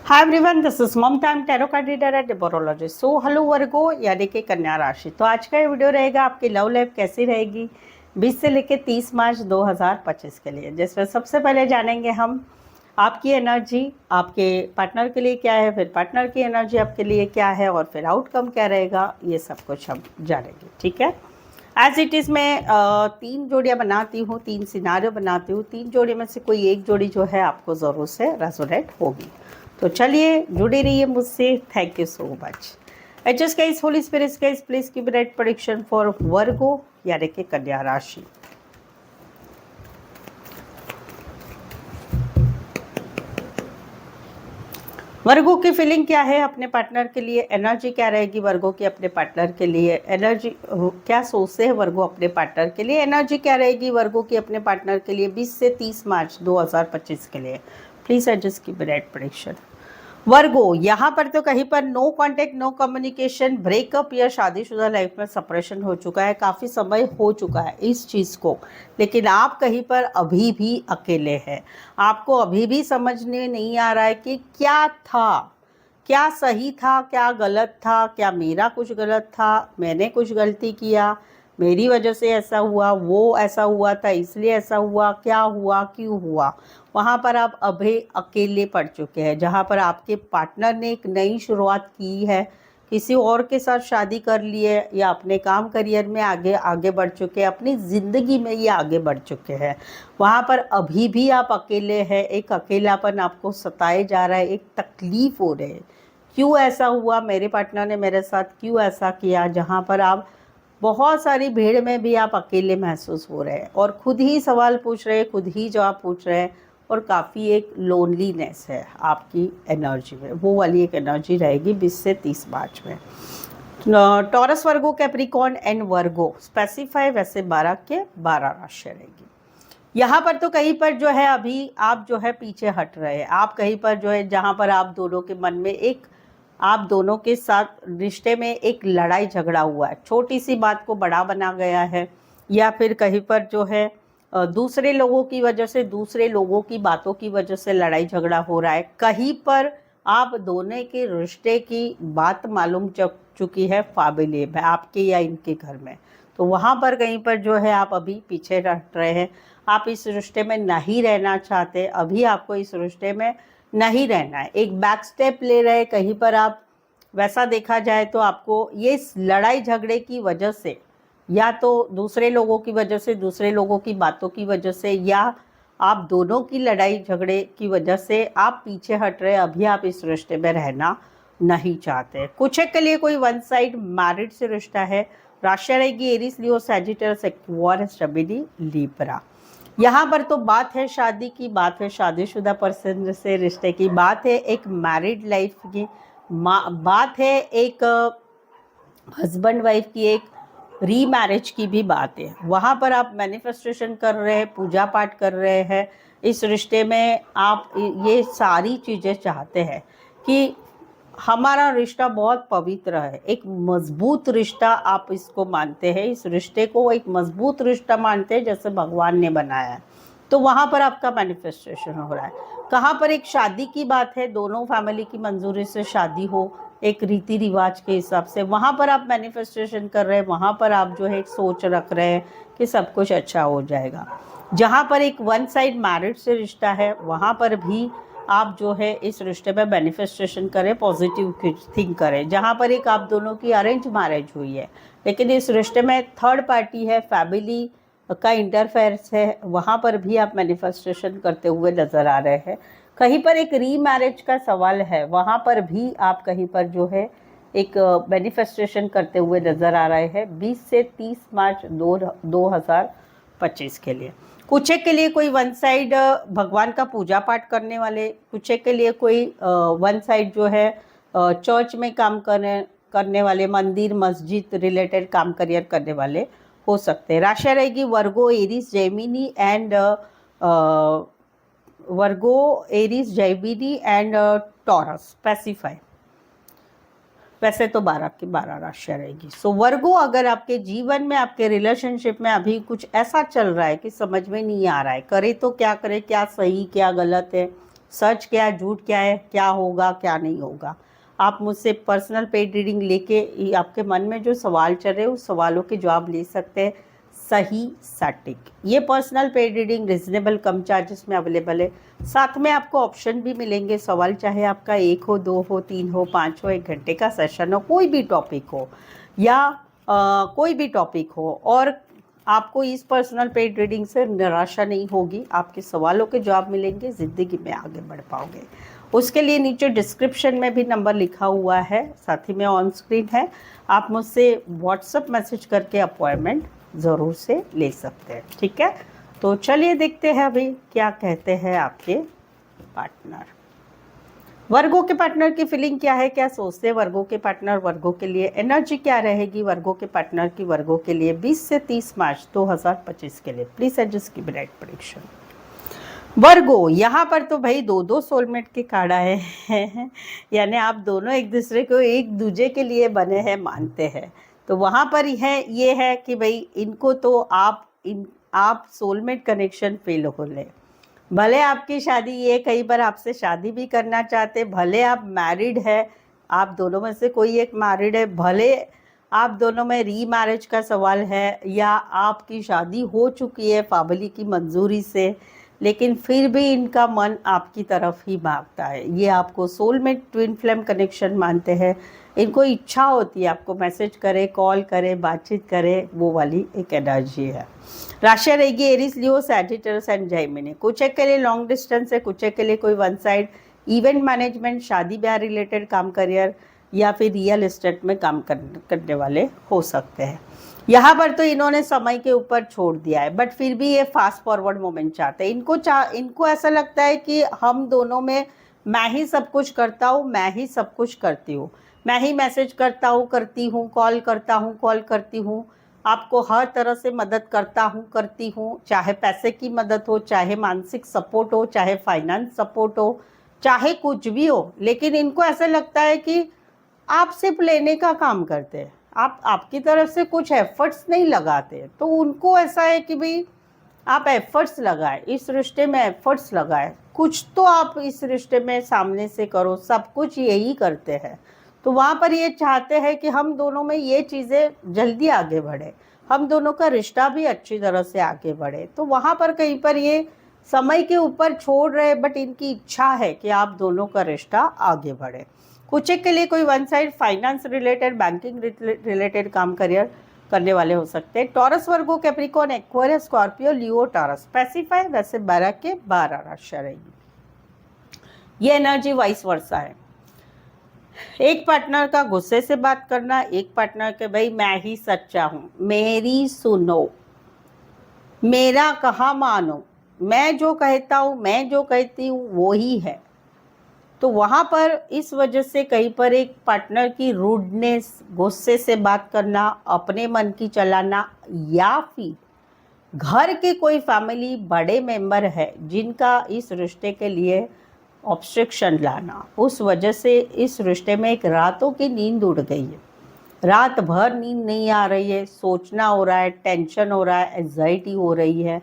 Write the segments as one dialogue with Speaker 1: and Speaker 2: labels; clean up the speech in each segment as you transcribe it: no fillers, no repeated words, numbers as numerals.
Speaker 1: Hi everyone, this is Mamta, tarot card reader and numerologist. So hello Virgo यानी कि कन्या राशि। तो आज का ये वीडियो रहेगा आपकी लव लाइफ कैसी रहेगी 20 से लेकर 30 मार्च 2025 के लिए, जिसमें सबसे पहले जानेंगे हम आपकी एनर्जी आपके पार्टनर के लिए क्या है, फिर पार्टनर की एनर्जी आपके लिए क्या है और फिर आउटकम क्या रहेगा, ये सब कुछ हम जानेंगे। ठीक है, एज इट इज़ मैं 3 जोड़ियाँ बनाती हूँ, 3 सिनारियो बनाती हूँ। 3 जोड़ी में से कोई एक जोड़ी जो है आपको ज़रूर से रेजोनेट होगी। तो चलिए जुड़े रहिए मुझसे। Thank you so much. Adjust guys, Holy Spirit guys, please give right prediction for Virgo यानी कि कन्या राशि। वर्गो की फीलिंग क्या है अपने पार्टनर के लिए, एनर्जी क्या रहेगी वर्गो की अपने पार्टनर के लिए, एनर्जी क्या सोचते हैं वर्गो अपने पार्टनर के लिए, एनर्जी क्या रहेगी वर्गो की अपने पार्टनर के लिए 20 से 30 मार्च 2025 के लिए। Please adjust give right prediction. Virgo, यहाँ पर तो कहीं पर no contact, no communication, breakup या शादीशुदा लाइफ में सेपरेशन हो चुका है, काफ़ी समय हो चुका है इस चीज़ को, लेकिन आप कहीं पर अभी भी अकेले हैं। आपको अभी भी समझने नहीं आ रहा है कि क्या था, क्या सही था, क्या गलत था, क्या मेरा कुछ गलत था, मैंने कुछ गलती किया, मेरी वजह से ऐसा हुआ, वो ऐसा हुआ था इसलिए ऐसा हुआ, क्या हुआ, क्यों हुआ। वहाँ पर आप अभी अकेले पड़ चुके हैं, जहाँ पर आपके पार्टनर ने एक नई शुरुआत की है, किसी और के साथ शादी कर ली है या अपने काम करियर में आगे आगे बढ़ चुके हैं, अपनी ज़िंदगी में ये आगे बढ़ चुके हैं। वहाँ पर अभी भी आप अकेले हैं, एक अकेलापन आपको सताए जा रहा है, एक तकलीफ़ हो रही है। क्यों ऐसा हुआ, मेरे पार्टनर ने मेरे साथ क्यों ऐसा किया, जहाँ पर आप बहुत सारी भीड़ में भी आप अकेले महसूस हो रहे हैं और खुद ही सवाल पूछ रहे हैं, खुद ही जवाब पूछ रहे हैं और काफ़ी एक लोनलीनेस है आपकी एनर्जी में। वो वाली एक एनर्जी रहेगी 20 से 30 मार्च में। Taurus, Virgo, Capricorn and Virgo specify वैसे 12 के 12 राशि रहेगी। यहाँ पर तो कहीं पर जो है अभी आप जो है पीछे हट रहे हैं, आप कहीं पर जो है जहाँ पर आप दोनों के मन में एक, आप दोनों के साथ रिश्ते में एक लड़ाई झगड़ा हुआ है, छोटी सी बात को बड़ा बना गया है, या फिर कहीं पर जो है दूसरे लोगों की वजह से, दूसरे लोगों की बातों की वजह से लड़ाई झगड़ा हो रहा है। कहीं पर आप दोनों के रिश्ते की बात मालूम चुकी है फैमिली में, आपके या इनके घर में, तो वहाँ पर कहीं पर जो है आप अभी पीछे हट रहे हैं। आप इस रिश्ते में नहीं रहना चाहते, अभी आपको इस रिश्ते में नहीं रहना है, एक बैक स्टेप ले रहे। कहीं पर आप वैसा देखा जाए तो आपको ये लड़ाई झगड़े की वजह से, या तो दूसरे लोगों की वजह से, दूसरे लोगों की बातों की वजह से, या आप दोनों की लड़ाई झगड़े की वजह से आप पीछे हट रहे, अभी आप इस रिश्ते में रहना नहीं चाहते। कुछ एक के लिए कोई वन साइड मैरिड से रिश्ता है। राशि रहेगी एरीज, लियो, सैजिटस, एक्वारियस, जमिनी, लिब्रा। यहाँ पर तो बात है शादी की, बात है शादीशुदा पर्सन से रिश्ते की, बात है एक मैरिड लाइफ की, बात है एक हस्बैंड वाइफ की, एक री मैरिज की भी बात है। वहाँ पर आप मैनिफेस्टेशन कर रहे हैं, पूजा पाठ कर रहे हैं, इस रिश्ते में आप ये सारी चीज़ें चाहते हैं कि हमारा रिश्ता बहुत पवित्र है, एक मजबूत रिश्ता आप इसको मानते हैं, इस रिश्ते को एक मजबूत रिश्ता मानते हैं जैसे भगवान ने बनाया है। तो वहाँ पर आपका मैनिफेस्टेशन हो रहा है। कहाँ पर एक शादी की बात है, दोनों फैमिली की मंजूरी से शादी हो, एक रीति रिवाज के हिसाब से, वहाँ पर आप मैनिफेस्टेशन कर रहे हैं, वहाँ पर आप जो है एक सोच रख रहे हैं कि सब कुछ अच्छा हो जाएगा। जहाँ पर एक वन साइड मैरिड से रिश्ता है, वहाँ पर भी आप जो है इस रिश्ते में मैनिफेस्टेशन करें, पॉजिटिव थिंक करें। जहाँ पर एक आप दोनों की अरेंज मैरिज हुई है, लेकिन इस रिश्ते में थर्ड पार्टी है, फैमिली का इंटरफेरेंस है, वहाँ पर भी आप मैनिफेस्टेशन करते हुए नज़र आ रहे हैं। कहीं पर एक री मैरिज का सवाल है, वहाँ पर भी आप कहीं पर जो है एक मैनिफेस्टेशन करते हुए नज़र आ रहे हैं 20 से 30 मार्च 2025 के लिए। कुछ एक के लिए कोई वन साइड भगवान का पूजा पाठ करने वाले, कुछ एक के लिए कोई वन साइड जो है चर्च में काम करने वाले, मंदिर मस्जिद रिलेटेड काम करियर करने वाले हो सकते हैं। राशि रहेगी Virgo, Aries, Gemini and Virgo, Aries, Gemini and Taurus specify. वैसे तो 12 की 12 राशियाँ रहेगी। सो वर्गो, अगर आपके जीवन में, आपके रिलेशनशिप में अभी कुछ ऐसा चल रहा है कि समझ में नहीं आ रहा है, करे तो क्या करे, क्या सही क्या गलत है, सच क्या है, झूठ क्या है, क्या होगा क्या नहीं होगा। आप मुझसे पर्सनल पेड रीडिंग लेके आपके मन में जो सवाल चल रहे हैं उस सवालों के जवाब ले सकते हैं, सही सटीक। ये पर्सनल पेड रीडिंग रिजनेबल कम चार्जेस में अवेलेबल है। साथ में आपको ऑप्शन भी मिलेंगे, सवाल चाहे आपका 1 हो, 2 हो, 3 हो, 5 हो, 1 घंटे का सेशन हो, कोई भी टॉपिक हो या कोई भी टॉपिक हो, और आपको इस पर्सनल पेड रीडिंग से निराशा नहीं होगी। आपके सवालों के जवाब मिलेंगे, ज़िंदगी में आगे बढ़ पाओगे। उसके लिए नीचे डिस्क्रिप्शन में भी नंबर लिखा हुआ है, साथ ही में ऑन स्क्रीन है। आप मुझसे व्हाट्सएप मैसेज करके अपॉइंटमेंट ज़रूर से ले सकते हैं, ठीक है। तो चलिए देखते हैं अभी क्या कहते हैं आपके पार्टनर। वर्गों के पार्टनर की फीलिंग क्या है, क्या सोचते हैं वर्गों के पार्टनर, वर्गों के लिए एनर्जी क्या रहेगी वर्गों के पार्टनर की वर्गों के लिए 20 से 30 मार्च 2025 के लिए। प्लीज एडजस्ट की ब्राइट प्रेडिक्शन। वर्गो, यहाँ पर तो भाई दो सोलमेट के कार्ड आए हैं, यानी आप दोनों एक दूसरे को एक दूजे के लिए बने हैं, मानते हैं। तो वहाँ पर ये है कि भाई इनको तो आप सोलमेट कनेक्शन फील हो ले। भले आपकी शादी, ये कई बार आपसे शादी भी करना चाहते, भले आप मैरिड है, आप दोनों में से कोई एक मैरिड है, भले आप दोनों में री मैरिज का सवाल है या आपकी शादी हो चुकी है फैमिली की मंजूरी से, लेकिन फिर भी इनका मन आपकी तरफ ही भागता है। ये आपको सोलमेट ट्विन फ्लेम कनेक्शन मानते हैं। इनको इच्छा होती है आपको मैसेज करे, कॉल करे, बातचीत करे, वो वाली एक एनर्जी है। राशि रहेगी एरिस, लियो, सैजिटस एंड जेमिनी। कुछ एक के लिए लॉन्ग डिस्टेंस है, कुछ एक के लिए कोई वन साइड इवेंट मैनेजमेंट, शादी ब्याह रिलेटेड काम, करियर या फिर रियल एस्टेट में काम करने वाले हो सकते हैं। यहाँ पर तो इन्होंने समय के ऊपर छोड़ दिया है, बट फिर भी ये फास्ट फॉरवर्ड मोमेंट चाहते हैं। इनको ऐसा लगता है कि हम दोनों में मैं ही सब कुछ करता हूँ, मैं ही सब कुछ करती हूँ, मैं ही मैसेज करता हूँ, करती हूँ, कॉल करता हूँ, कॉल करती हूँ, आपको हर तरह से मदद करता हूँ, करती हूँ, चाहे पैसे की मदद हो, चाहे मानसिक सपोर्ट हो, चाहे फाइनेंस सपोर्ट हो, चाहे कुछ भी हो। लेकिन इनको ऐसा लगता है कि आप सिर्फ लेने का काम करते हैं, आप आपकी तरफ से कुछ एफर्ट्स नहीं लगाते। तो उनको ऐसा है कि भाई आप एफर्ट्स लगाए, इस रिश्ते में एफर्ट्स लगाए, कुछ तो आप इस रिश्ते में सामने से करो, सब कुछ यही करते हैं। तो वहाँ पर ये चाहते हैं कि हम दोनों में ये चीज़ें जल्दी आगे बढ़े, हम दोनों का रिश्ता भी अच्छी तरह से आगे बढ़े। तो वहाँ पर कहीं पर ये समय के ऊपर छोड़ रहे, बट इनकी इच्छा है कि आप दोनों का रिश्ता आगे बढ़े। कुछ एक के लिए कोई one side finance related, banking related काम, करियर करने वाले हो सकते हैं। Taurus, Virgo, Capricorn, Aquarius, Scorpio, Leo, taurus. Specify वैसे 12 के 12 राशियां रहेगी। ये एनर्जी वाइस वर्सा है। एक पार्टनर का गुस्से से बात करना, एक पार्टनर के भाई मैं ही सच्चा हूँ, मेरी सुनो, मेरा कहा मानो, मैं जो कहता हूँ, मैं जो कहती हूँ वो ही है। तो वहाँ पर इस वजह से कहीं पर एक पार्टनर की रूडनेस, गुस्से से बात करना, अपने मन की चलाना, या फिर घर के कोई फैमिली बड़े मेंबर है जिनका इस रिश्ते के लिए ऑब्स्ट्रक्शन लाना, उस वजह से इस रिश्ते में एक रातों की नींद उड़ गई है, रात भर नींद नहीं आ रही है, सोचना हो रहा है, टेंशन हो रहा है, एंजाइटी हो रही है।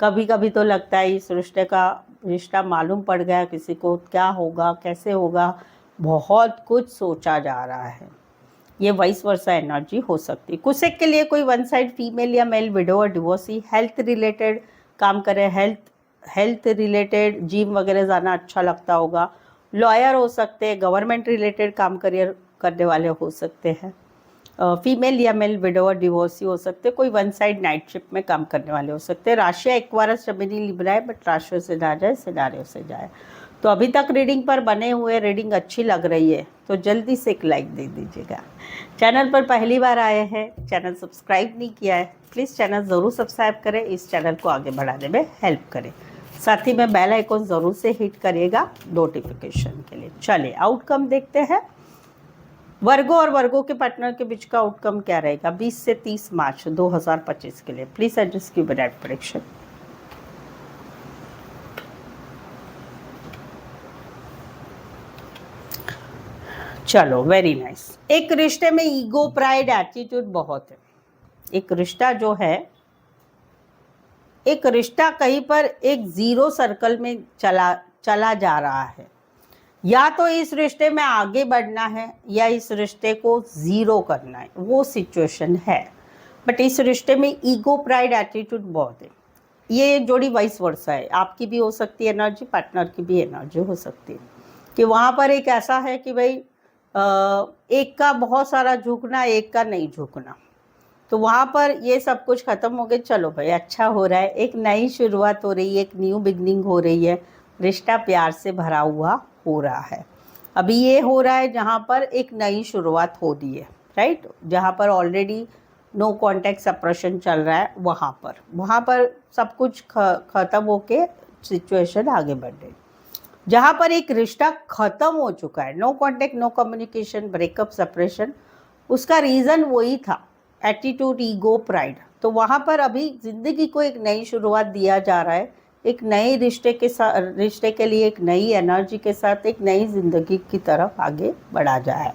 Speaker 1: कभी कभी तो लगता है इस रिश्ता मालूम पड़ गया किसी को, क्या होगा, कैसे होगा, बहुत कुछ सोचा जा रहा है। ये वाइस वर्सा एनर्जी हो सकती है। कुछ एक के लिए कोई वन साइड फीमेल या मेल, विडो और डिवोर्सी, हेल्थ रिलेटेड काम करे, हेल्थ रिलेटेड जिम वगैरह जाना अच्छा लगता होगा, लॉयर हो सकते हैं, गवर्नमेंट रिलेटेड काम करियर करने वाले हो सकते हैं, फीमेल या मेल, विडो और डिवोर्सी हो सकते हैं, कोई वन साइड नाइट शिफ्ट में काम करने वाले हो सकते हैं। राशि एक्वायरस, जमीनी, लिब्रा है, बट राशियों से ना जाए, सिनारियों से जाए। तो अभी तक रीडिंग पर बने हुए, रीडिंग अच्छी लग रही है तो जल्दी से एक लाइक दे दीजिएगा। चैनल पर पहली बार आए हैं, चैनल सब्सक्राइब नहीं किया है, प्लीज़ चैनल ज़रूर सब्सक्राइब करें, इस चैनल को आगे बढ़ाने में हेल्प करें। साथ ही में बेल आइकॉन ज़रूर से हिट करिएगा नोटिफिकेशन के लिए। चलिए आउटकम देखते हैं। वर्गो और वर्गो के पार्टनर के बीच का आउटकम क्या रहेगा 20 से 30 मार्च 2025 के लिए। प्लीज एडजस्ट की ब्राइट प्रेडिक्शन। चलो वेरी नाइस। एक रिश्ते में ईगो, प्राइड, एटीट्यूड बहुत है। एक रिश्ता जो है, एक रिश्ता कहीं पर एक जीरो सर्कल में चला जा रहा है, या तो इस रिश्ते में आगे बढ़ना है या इस रिश्ते को ज़ीरो करना है, वो सिचुएशन है। बट इस रिश्ते में ईगो प्राइड एटीट्यूड बहुत है। ये जोड़ी वाइस वर्सा है, आपकी भी हो सकती है एनर्जी, पार्टनर की भी एनर्जी हो सकती है कि वहाँ पर एक ऐसा है कि भाई एक का बहुत सारा झुकना, एक का नहीं झुकना, तो वहाँ पर ये सब कुछ ख़त्म हो गया। चलो भाई अच्छा हो रहा है, एक नई शुरुआत हो रही है, एक न्यू बिगनिंग हो रही है, रिश्ता प्यार से भरा हुआ हो रहा है। अभी ये हो रहा है जहाँ पर एक नई शुरुआत हो रही है, राइट, जहाँ पर ऑलरेडी नो कॉन्टैक्ट सेपरेशन चल रहा है, वहाँ पर सब कुछ ख़त्म होके सिचुएशन आगे बढ़ रही। जहाँ पर एक रिश्ता ख़त्म हो चुका है, no contact, no communication, breakup, separation, उसका रीज़न वही था, एटीट्यूड, ईगो, प्राइड। तो वहाँ पर अभी ज़िंदगी को एक नई शुरुआत दिया जा रहा है, एक नए रिश्ते के लिए एक नई एनर्जी के साथ एक नई ज़िंदगी की तरफ आगे बढ़ा जा है।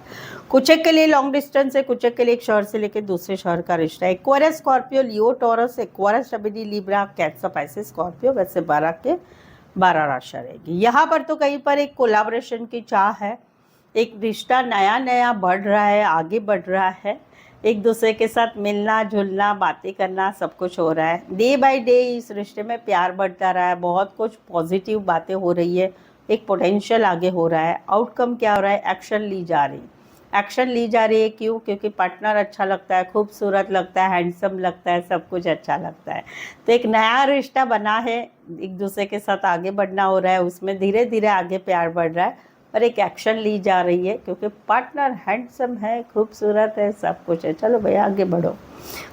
Speaker 1: कुछ एक के लिए लॉन्ग डिस्टेंस है, कुछ एक के लिए एक शहर से लेकर दूसरे शहर का रिश्ता है। Aquarius, Scorpio, Leo, Taurus, Aquarius, शबीनी, लिब्रा, कैंसर, पाइसेस, स्कॉर्पियो, वैसे 12 के 12 राशि रहेगी। यहाँ पर तो कहीं पर एक कोलैबोरेशन की चाह है, एक रिश्ता नया नया बढ़ रहा है, आगे बढ़ रहा है, एक दूसरे के साथ मिलना जुलना, बातें करना, सब कुछ हो रहा है। डे बाय डे इस रिश्ते में प्यार बढ़ता रहा है, बहुत कुछ पॉजिटिव बातें हो रही है, एक पोटेंशियल आगे हो रहा है। आउटकम क्या हो रहा है, एक्शन ली जा रही है। क्यों? क्योंकि पार्टनर अच्छा लगता है, खूबसूरत लगता है, हैंडसम लगता है, सब कुछ अच्छा लगता है। तो एक नया रिश्ता बना है, एक दूसरे के साथ आगे बढ़ना हो रहा है, उसमें धीरे धीरे आगे प्यार बढ़ रहा है और एक एक्शन ली जा रही है, क्योंकि पार्टनर हैंडसम है, खूबसूरत है, सब कुछ है। चलो भैया आगे बढ़ो।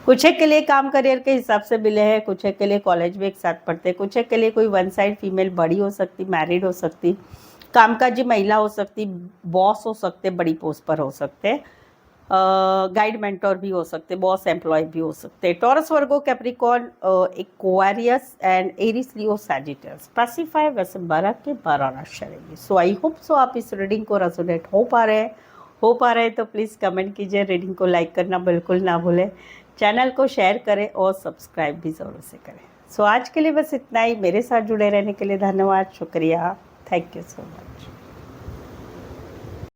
Speaker 1: कुछ एक के लिए काम करियर के हिसाब से मिले हैं, कुछ एक के लिए कॉलेज में एक साथ पढ़ते, कुछ एक के लिए कोई वन साइड फीमेल बड़ी हो सकती, मैरिड हो सकती, कामकाजी महिला हो सकती, बॉस हो सकते, बड़ी पोस्ट पर हो सकते, गाइड मेंटोर भी हो सकते, बॉस एम्प्लॉय भी हो सकते। Taurus, Virgo, Capricorn, Aquarius and Aries, Leo, Sagittarius. Specify वैसे 12 के 12 राशि रहेगी। सो आई होप सो आप इस रीडिंग को रेजोनेट हो पा रहे हैं तो प्लीज़ कमेंट कीजिए, रीडिंग को लाइक करना बिल्कुल ना भूलें, चैनल को शेयर करें और सब्सक्राइब भी ज़रूर से करें। सो आज के लिए बस इतना ही। मेरे साथ जुड़े रहने के लिए धन्यवाद, शुक्रिया, थैंक यू सो मच।